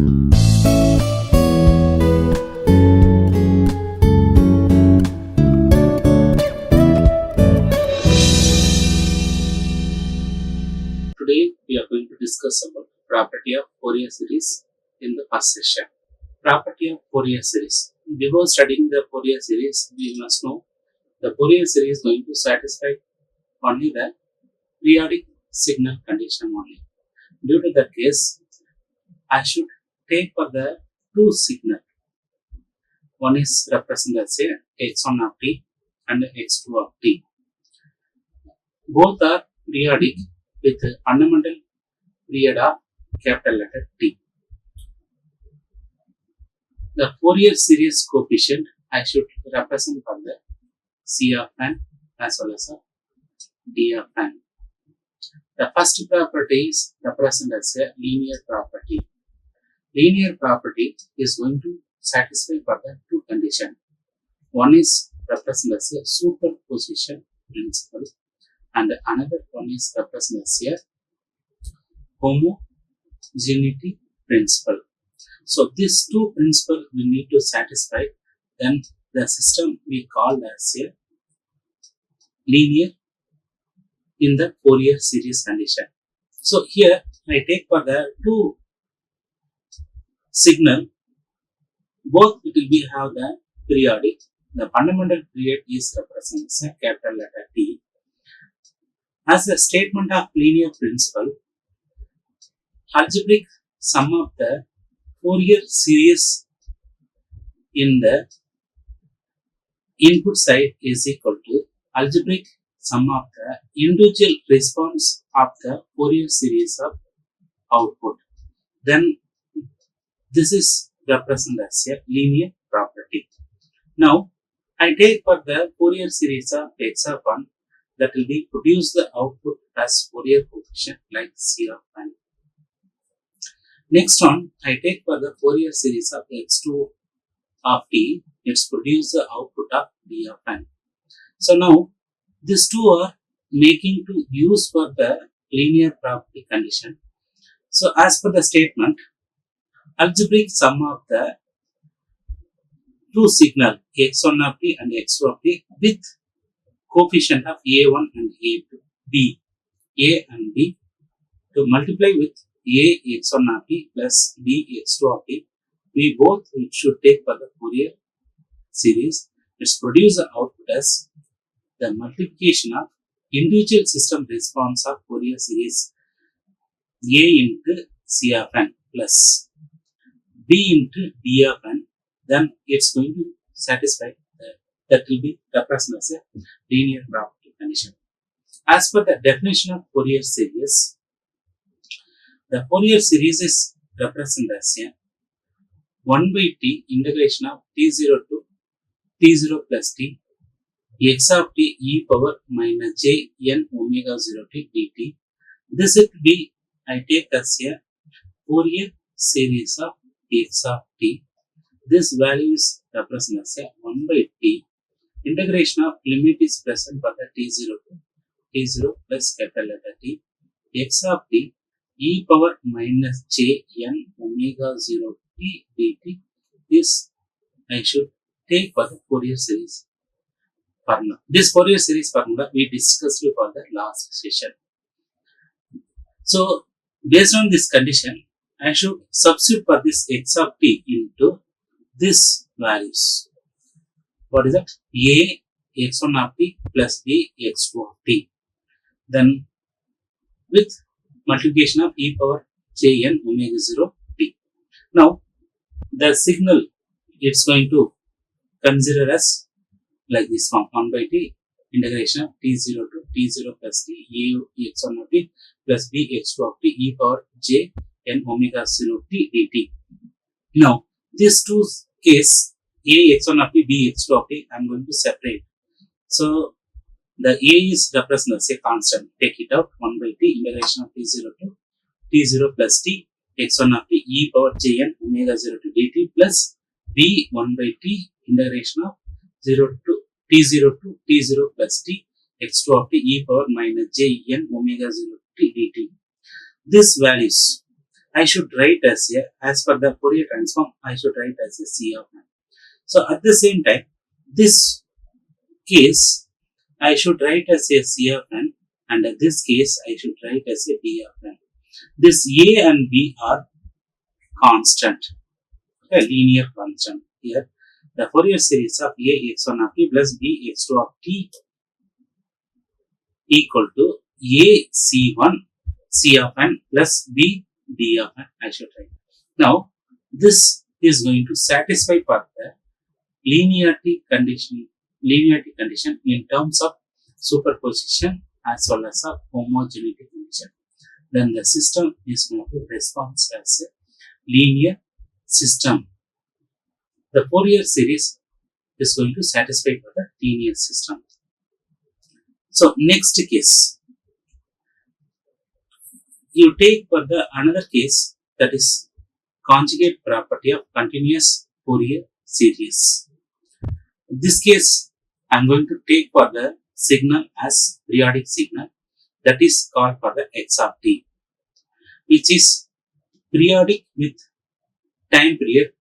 Today we are going to discuss about property of Fourier series in the first session. Property of Fourier series. Before studying the Fourier series, we must know the Fourier series is going to satisfy only the periodic signal condition only. Due to that case, I should take for the two signal. One is represented as x1 of t and x2 of t. Both are periodic with fundamental period of capital letter T. The Fourier series coefficient I should represent for the C of n as well as D of n. The first property is represented as a linear property. Linear property is going to satisfy for the two conditions. One is represented as a superposition principle and another one is represented as a homogeneity principle. So these two principles we need to satisfy, then the system we call as a linear in the Fourier series condition. So here I take for the two signal, both it will be have the periodic. The fundamental period is represented as a capital letter T. As a statement of linear principle, algebraic sum of the Fourier series in the input side is equal to algebraic sum of the individual response of the Fourier series of output. Then this is represented as a linear property. Now I take for the Fourier series of x of 1 that will be produce the output as Fourier coefficient like C of n. Next one, I take for the Fourier series of x2 of t, it's produce the output of D of n. So now, these two are making to use for the linear property condition. So as per the statement, algebraic sum of the two signal x1 of t and x2 of t with coefficient of a1 and a and b to multiply with a x1 of t plus b x2 of t. We both should take for the Fourier series. It's produce the output as the multiplication of individual system response of Fourier series a into C of n plus b into D of n. Then it's going to satisfy that will be represented as a linear property condition. As per the definition of Fourier series, the Fourier series is represented as a 1 by t integration of t0 to t0 plus t x of t e power minus j n omega 0 t dt. This will be, I take as a Fourier series of x of t. This value is represented as a 1 by t. Integration of limit is present for the t0 to t0 plus capital letter T x of t e power minus j n omega 0 t dt. This I should take for the Fourier series formula. This Fourier series formula we discussed for the last session. So based on this condition, I should substitute for this x of t into this values. What is that? A x1 of t plus b x2 of t. Then with multiplication of e power j n omega 0 t. Now the signal it's going to consider as like this form 1 by t integration of t0 to t0 plus t a x1 of t plus b x2 of t e power j n omega 0 t dt. Now these two case a x1 of t b x2 of t I'm going to separate. So the a is represented as a constant. Take it out 1 by t integration of t0 to t0 plus t x1 of t e power j n omega 0 to dt plus b 1 by t integration of 0 to t0 to t0 plus t x2 of t e power minus j n omega 0 t dt. These values I should write as per the Fourier transform, I should write as a C of n. So at the same time, this case, I should write as a C of n, and in this case, I should write as a D of n. This A and B are constant, a linear constant. Here, the Fourier series of A x1 of t plus B x2 of t equal to A C1 C of n plus B D of n, I should write. Now, this is going to satisfy for the linearity condition in terms of superposition as well as a homogeneity condition. Then the system is going to respond as a linear system. The Fourier series is going to satisfy for the linear system. So next case, you take for the another case, that is conjugate property of continuous Fourier series. In this case, I am going to take for the signal as periodic signal, that is called for the x of t, which is periodic with time period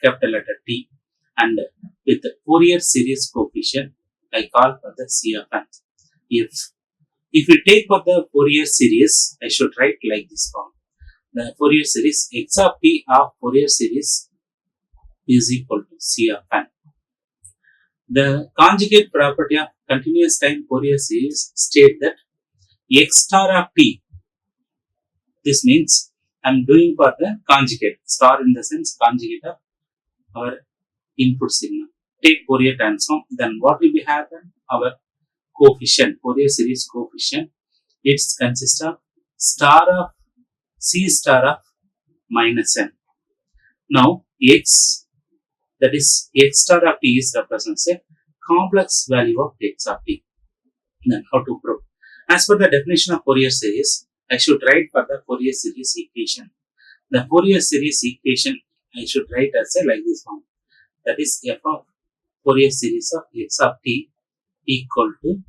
capital letter T, and with Fourier series coefficient I call for the C of n. If we take for the Fourier series, I should write like this form. The Fourier series x of t of Fourier series is equal to C of n. The conjugate property of continuous time Fourier series state that x star of t, this means I am doing for the conjugate, star in the sense conjugate of our input signal. Take Fourier transform, then what will be happen? Our coefficient, Fourier series coefficient, it consists of star of C star of minus n. Now x, that is x star of t is represents a complex value of x of t. Then how to prove? As per the definition of Fourier series, I should write for the Fourier series equation. The Fourier series equation I should write as a like this form. That is f of Fourier series of x of t equal to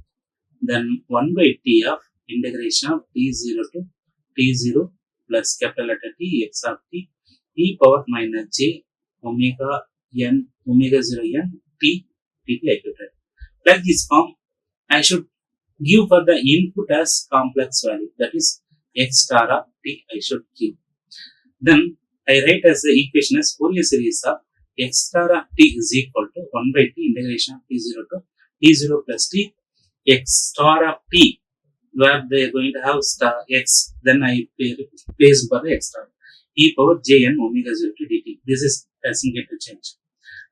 then 1 by t of integration of t0 to t0 plus capital letter T x of t e power minus j omega n omega 0 n t dt I could write. Like this form, I should give for the input as complex value, that is x star of t I should give. Then I write as the equation as Fourier series of x star of t is equal to 1 by t integration of t0 to t0 plus t x star of t, where they are going to have star x, then I place for the x star e power j n omega 0 t dt. This is doesn't get to change.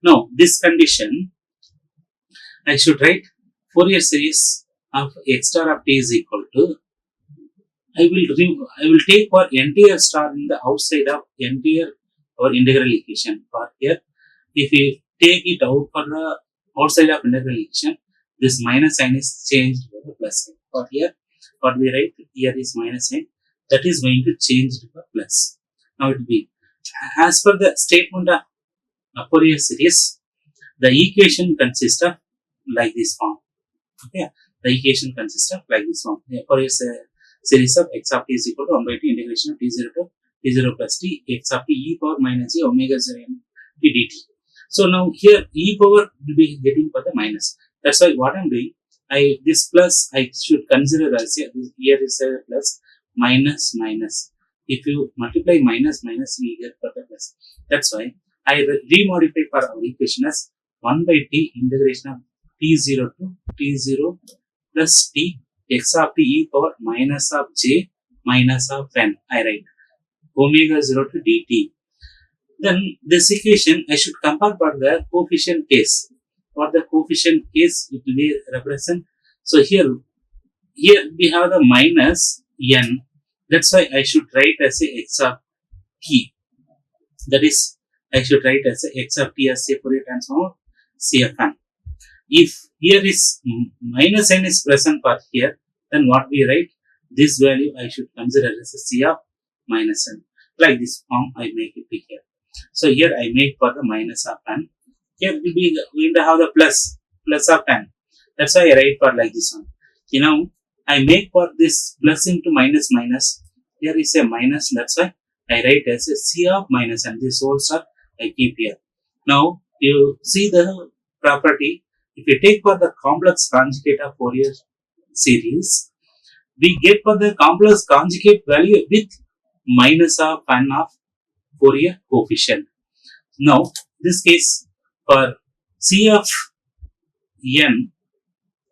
Now this condition I should write Fourier series of x star of t is equal to, I will take for entire star in the outside of entire our integral equation. For here, if we take it out for the outside of integral equation, this minus sign is changed to the plus sign. For here, what we write here is minus sign, that is going to change to the plus. Now it will be as per the statement of Fourier series, the equation consists of like this form. Okay, the equation consists of like this form. Fourier series of x of t is equal to 1 by t integration of t0 to t0 plus t x of t e power minus j omega 0 n t dt. So now here e power will be getting for the minus. That's why what I'm doing, this plus I should consider as here is a plus minus minus. If you multiply minus minus, we get for the plus. That's why I remodify for our equation as 1 by t integration of t0 to t0 plus t x of t e power minus of j minus of n. I write omega 0 to dt. Then this equation I should compare for the coefficient case. For the coefficient case, it will be represent. So here we have the minus n. That's why I should write as a x of t. That is, I should write as a x of t as a Fourier transform of C of n. If here is minus n is present for here, then what we write, this value I should consider as a C of minus n. Like this form I make it here. So here I make for the minus of n. Here will be going to have the plus of n. That's why I write for like this one. You know, I make for this plus into minus minus. Here is a minus. That's why I write as a C of minus n. These holes are I keep here. Now you see the property. If you take for the complex conjugate of Fourier series, we get for the complex conjugate value with minus of n of Fourier coefficient. Now this case for C of n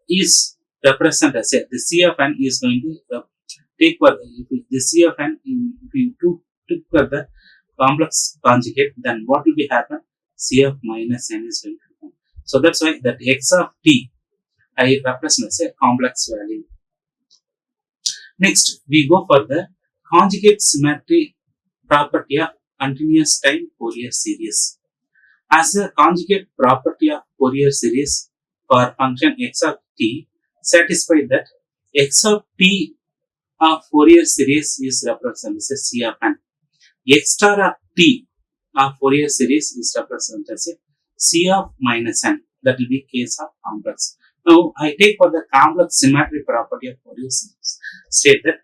is represent as a, the C of n is going to take for the C of n if you took for the complex conjugate, then what will be happen? C of minus n is going to happen. So that's why that x of t I represent as a complex value. Next, we go for the conjugate symmetry property of continuous time Fourier series. As a conjugate property of Fourier series for function x of t satisfied that x of t of Fourier series is represented as C of n. X star of t of Fourier series is represented as C of minus n. That will be case of complex. Now I take for the complex symmetry property of Fourier series. State that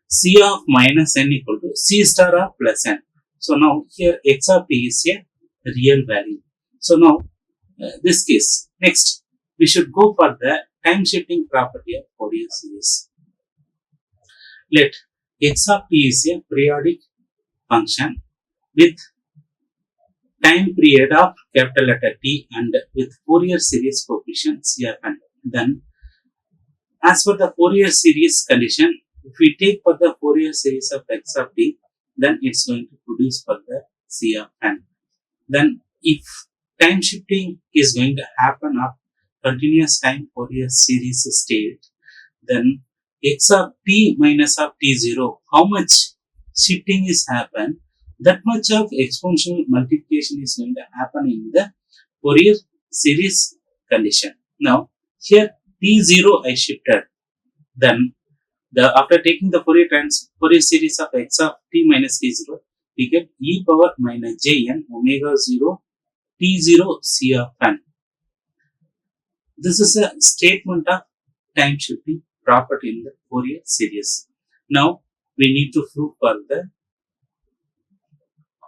C of minus n equal to C star of plus n. So now here x of t is a real value. So now this case. Next we should go for the time shifting property of Fourier series. Let x of t is a periodic function with time period of capital letter T and with Fourier series coefficient C of n. Then as for the Fourier series condition, if we take for the Fourier series of x of t, then it's going to produce for the C of n. Then if time shifting is going to happen of continuous time Fourier series state, then x of t minus of t0, how much shifting is happen, that much of exponential multiplication is going to happen in the Fourier series condition. Now here t0 I shifted, then after taking the Fourier series of x of t minus t0, we get e power minus jn omega 0 t0 c of n. This is a statement of time shifting property in the Fourier series. Now we need to prove for the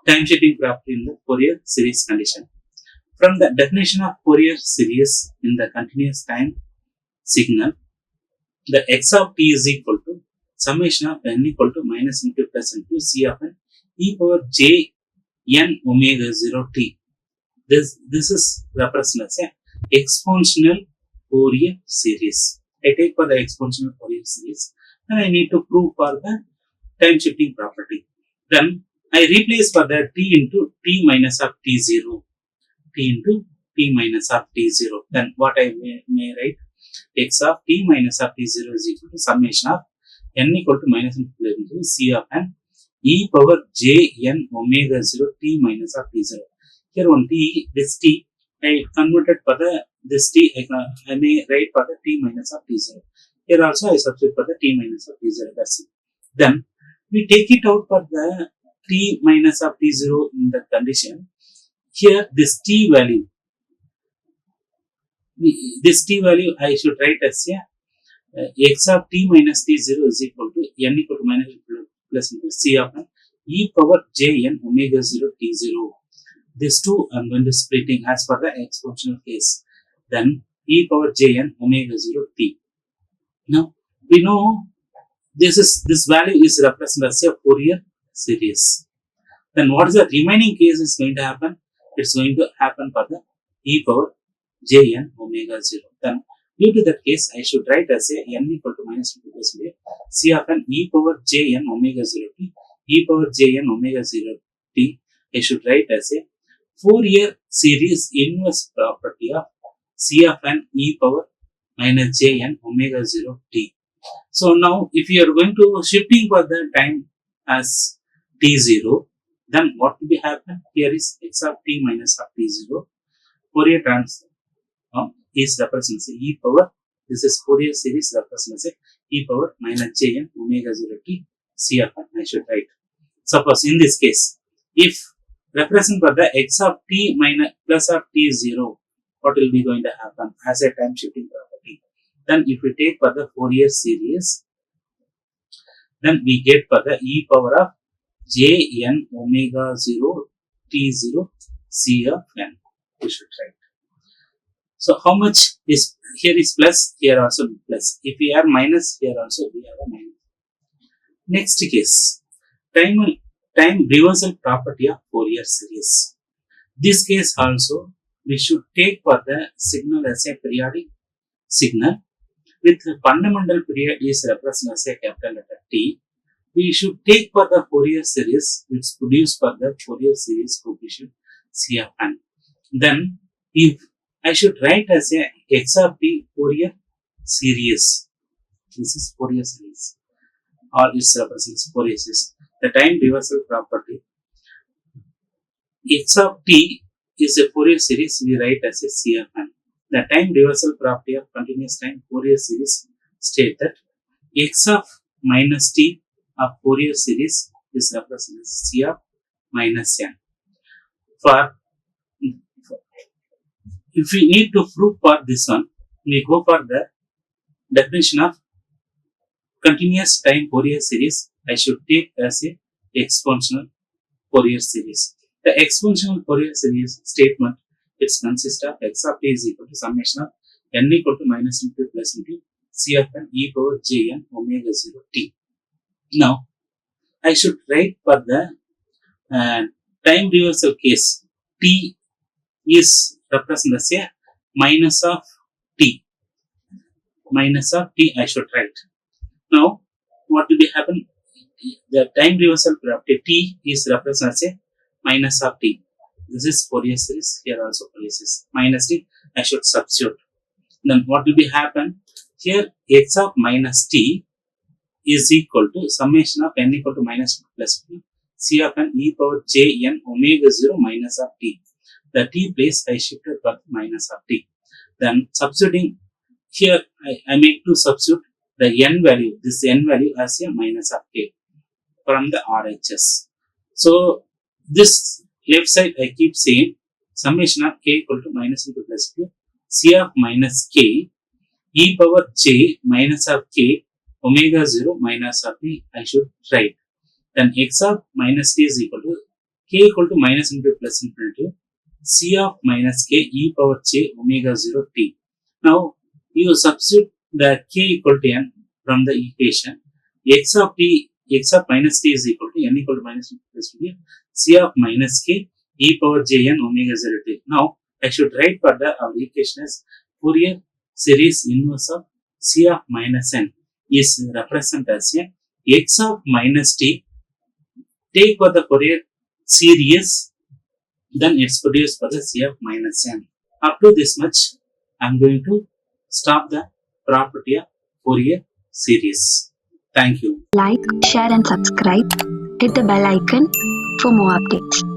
time shifting property in the Fourier series condition. From the definition of Fourier series in the continuous time signal, the x of t is equal to summation of n equal to minus into plus into c of n e power j n omega 0 t. This is represented as a exponential Fourier series. I take for the exponential Fourier series and I need to prove for the time shifting property. Then I replace for the t into t minus of t0. T into t minus of t0. Then what I may write, x of t minus of t0 is equal to summation of n equal to minus into c of n e power j n omega 0 t minus of t0. Here one t, this t, I converted for the this t, I may write for the t minus of t0. Here also I substitute for the t minus of t0. That's it. Then we take it out for the t minus of t0 in the condition. Here this t value I should write as x of t minus t0 is equal to n equal to minus plus into c of n e power j n omega 0 t0. These two I'm going to splitting as per the exponential case. Then e power j n omega 0 t. Now we know this value is represented as a Fourier series. Then what is the remaining case is going to happen? It's going to happen for the e power j n omega 0. Then due to that case, I should write as a n equal to minus 2 plus c of n e power j n omega 0 t e power j n omega 0 t. I should write as a Fourier series inverse property of c of n e power minus j n omega 0 t. So now if you are going to shifting for the time as t0, then what will be happen? Here is x of t minus of t0. Fourier transform is represented as e power. This is Fourier series represented as e power minus j n omega 0 t c of n. I should write. Suppose in this case, if represent for the x of t minus plus of t0, what will be going to happen as a time shifting property? Then if we take for the Fourier series, then we get for the e power of Jn omega 0 T0 C of n. We should write. So how much is here is plus, here also plus. If we are minus, here also we have a minus. Next case, time reversal property of Fourier series. This case also we should take for the signal as a periodic signal with fundamental period is represented as a capital letter T. We should take for the Fourier series which is produced for the Fourier series coefficient C of n. Then if I should write as a x of t Fourier series, this is Fourier series, or it represents Fourier series. The time reversal property x of t is a Fourier series, we write as a C of n. The time reversal property of continuous time Fourier series state that x of minus t of Fourier series is represented as C of minus n. For if we need to prove for this one, we go for the definition of continuous time Fourier series. I should take as a exponential Fourier series. The exponential Fourier series statement, it consists of x of t is equal to summation of n equal to minus into plus into C of n e power j n omega 0 t. Now, I should write for the time reversal case, t is represented as a minus of t. Minus of t I should write. Now, what will be happen? The time reversal property t is represented as a minus of t. This is Fourier series. Here also Fourier series. Minus t I should substitute. Then what will be happen? Here x of minus t is equal to summation of n equal to minus plus t C of n e power j n omega 0 minus of t. The t place I shifted for minus of t. Then substituting here, I make to substitute the n value, this n value as a minus of k from the RHS. So this left side I keep saying summation of k equal to minus into plus q C of minus k e power j minus of k omega 0 minus of t I should write. Then x of minus t is equal to k equal to minus into plus infinity C of minus k e power j omega 0 t. Now you substitute the k equal to n from the equation. X of minus t is equal to n equal to minus plus C of minus k e power j n omega 0 t. Now I should write for the our equation as Fourier series inverse of C of minus n is represented as a x of minus t. Take for the Fourier series, then it's produced for the C of minus n. Up to this much, I'm going to stop the property of Fourier series. Thank you. Like, share and subscribe. Hit the bell icon for more updates.